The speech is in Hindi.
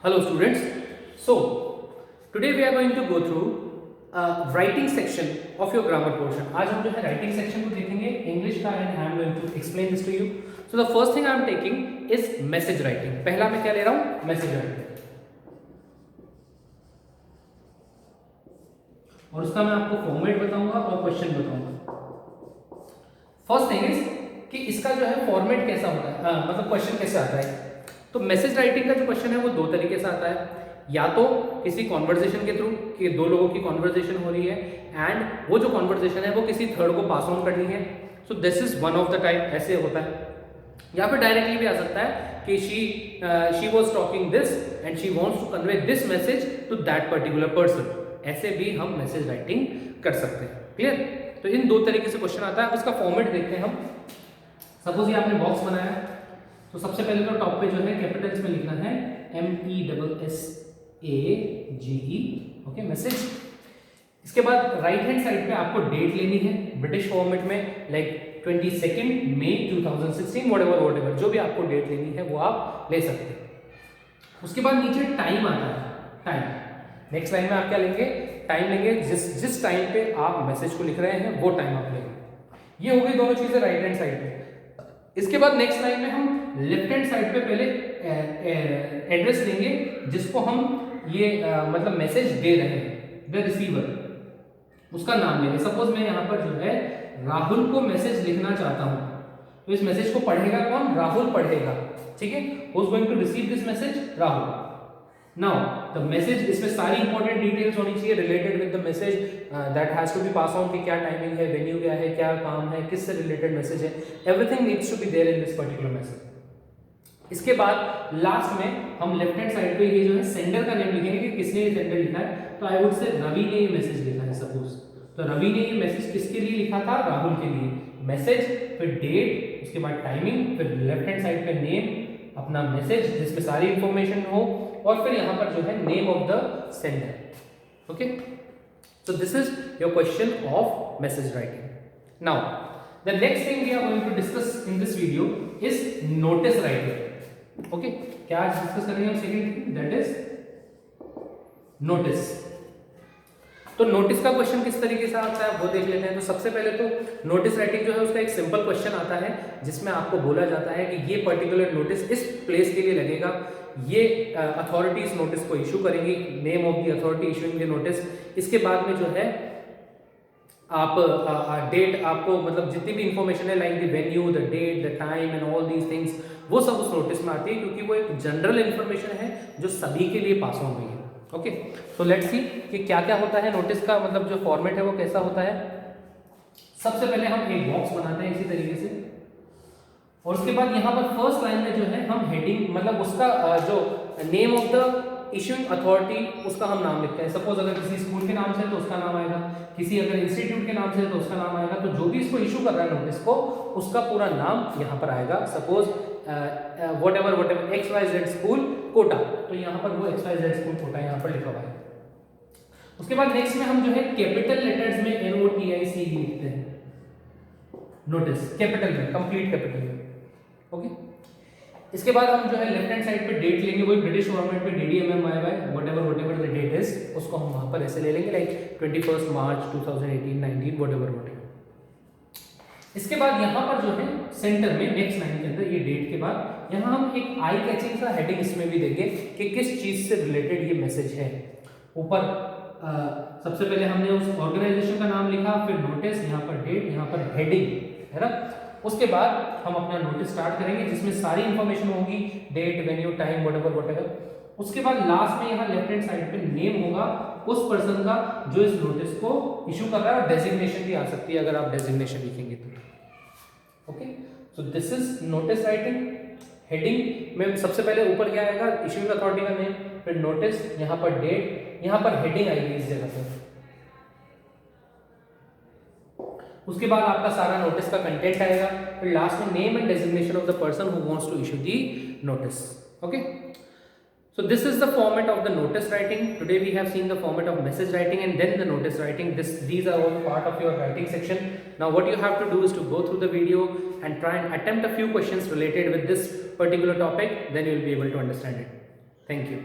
Hello students. So today we are going to go through writing section of your grammar portion. आज हम जो है writing section को देखेंगे English का and I am going to explain this to you. So the first thing I am taking is message writing. पहला मैं क्या ले रहा हूँ? Message writing. और उसका मैं आपको फॉर्मेट बताऊंगा और क्वेश्चन बताऊंगा. फर्स्ट थिंग इज कि इसका जो है फॉर्मेट कैसा होता है, मतलब क्वेश्चन कैसे आता है. तो मैसेज राइटिंग का जो क्वेश्चन है वो दो तरीके से आता है. या तो किसी कॉन्वर्जेशन के थ्रू कि दो लोगों की कॉन्वर्जेशन हो रही है एंड वो जो कॉन्वर्जेशन है वो किसी थर्ड को पास ऑन करनी है. सो this is one of the type, ऐसे होता है. या फिर डायरेक्टली भी आ सकता है कि she was talking this and she wants to convey this message to that particular person. ऐसे भी हम मैसेज राइटिंग कर सकते हैं. क्लियर. तो इन दो तरीके से क्वेश्चन आता है. अब इसका फॉर्मेट देखते हैं हम. सपोज ये आपने बॉक्स बनाया, तो सबसे पहले तो टॉप पे जो है कैपिटल्स में लिखना है MESSAGE. Okay, message. इसके बाद राइट हैंड साइड पे आपको डेट लेनी है ब्रिटिश फॉर्मेट में, लाइक 22 मई 2016 व्हाटएवर जो भी आपको डेट लेनी है वो आप ले सकते हैं. उसके बाद नीचे टाइम आता है. टाइम नेक्स्ट लाइन में आप क्या लेंगे? टाइम लेंगे. जिस टाइम पे आप मैसेज को लिख रहे हैं वो टाइम आप लेंगे. ये हो गई दोनों चीजें राइट हैंड साइड पे. इसके बाद नेक्स्ट लाइन में हम लेफ्ट हैंड साइड पे पहले एड्रेस लेंगे जिसको हम ये मतलब मैसेज दे रहे हैं, द रिसीवर, उसका नाम लेंगे. सपोज मैं यहाँ पर जो है राहुल को मैसेज लिखना चाहता हूँ, तो इस मैसेज को पढ़ेगा कौन? राहुल पढ़ेगा. ठीक है. Who is going to receive this message? Rahul. Now the message, इसमें सारी इंपॉर्टेंट डिटेल्स होनी चाहिए related with the message that has to be pass on, कि क्या टाइमिंग है, वेन्यू क्या है, क्या काम है, किससे रिलेटेड मैसेज है. Everything needs to be there in this particular message. इसके बाद लास्ट में हम लेफ्ट हैंड साइड पे ये जो है सेंडर का नेम लिखेंगे कि किसने ये सेंडर लिखा है. तो आई वुड से रवि ने ये मैसेज लिखा है सपोज. तो रवि ने ये मैसेज किसके लिए लिखा था? राहुल के लिए. मैसेज, फिर डेट, उसके बाद टाइमिंग, फिर लेफ्ट हैंड साइड पे नेम, अपना मैसेज जिसमें सारी इंफॉर्मेशन हो, और फिर यहां पर जो है name of the sender. Okay. So this is your question of message writing. Now the next thing we are going to discuss in this video is notice writing. Okay, क्या आज डिस्कस करेंगे हम? Second, that is notice. तो नोटिस का क्वेश्चन किस तरीके से आता है वो देख लेते हैं. तो सबसे पहले तो नोटिस राइटिंग जो है उसका एक सिंपल क्वेश्चन आता है जिसमें आपको बोला जाता है कि ये पर्टिकुलर नोटिस इस प्लेस के लिए लगेगा, ये अथॉरिटीज नोटिस को इशू करेंगी, name of the authority issuing the notice. इसके बाद में जो है आप डेट, आपको मतलब जितनी भी इंफॉर्मेशन है like the venue, the date, the time and all these things, वो सब उस नोटिस में आती है क्योंकि वो एक जनरल इंफॉर्मेशन है जो सभी के लिए पास ऑन हुई है. ओके. तो लेट्स सी कि क्या क्या होता है नोटिस का, मतलब जो फॉर्मेट है वो कैसा होता है. सबसे पहले हम एक बॉक्स बनाते हैं इसी तरीके से, और उसके बाद यहाँ पर फर्स्ट लाइन में जो है हम हेडिंग, मतलब उसका जो name of the issuing authority, उसका हम नाम लिखते हैं. सपोज अगर किसी स्कूल के नाम से है तो उसका नाम आएगा, किसी अगर इंस्टीट्यूट के नाम से है तो उसका नाम आएगा. तो जो भी इसको इशू कर रहा है नोटिस को, उसका पूरा नाम यहाँ पर आएगा. Suppose whatever XYZ school Kota, तो यहाँ पर वो XYZ स्कूल कोटा यहाँ पर लिखा हुआ है. उसके बाद नेक्स्ट में हम जो है कैपिटल लेटर्स में NOTIC लिखते हैं. नोटिस कैपिटल में, कंप्लीट कैपिटल में. ओके. इसके बाद हम जो है लेफ्ट हैंड साइड पे डेट लेंगे, वही ब्रिटिश फॉर्मेट पे DDMMYY whatever the date is, उसको हम वहां पर ऐसे ले लेंगे लाइक 21 मार्च 2018 19 whatever. इसके बाद यहाँ पर जो है सेंटर में नेक्स्ट लाइन के अंदर ये डेट के बाद यहाँ हम एक आई कैचिंग सा हेडिंग इसमें भी देंगे कि किस चीज से रिलेटेड ये मैसेज है. ऊपर सबसे पहले हमने उस ऑर्गेनाइजेशन का नाम लिखा, फिर नोटिस, यहाँ पर डेट, यहाँ पर हेडिंग है ना. उसके बाद हम अपना नोटिस स्टार्ट करेंगे जिसमें सारी इंफॉर्मेशन होगी, डेट, वेन्यू, टाइम, whatever. उसके बाद लास्ट में यहाँ लेफ्ट हैंड साइड पे नेम होगा उस पर्सन का जो इस नोटिस को इशू कर रहा है, और डेजिग्नेशन भी आ सकती है अगर आप डेजिग्नेशन लिखेंगे तो. Okay. So this is notice writing. Heading में सबसे पहले ऊपर क्या आएगा? इशूइंग अथॉरिटी का नेम, फिर नोटिस, यहाँ पर डेट, यहाँ पर हेडिंग आएगी इस जगह पे. उसके बाद आपका सारा नोटिस का कंटेंट आएगा, फिर लास्ट में name and designation of the person who wants to issue the notice. Okay. So this is the format of the notice writing. Today we have seen the format of message writing and then the notice writing. These are all part of your writing section. Now what you have to do is to go through the video and try and attempt a few questions related with this particular topic. Then you will be able to understand it. Thank you.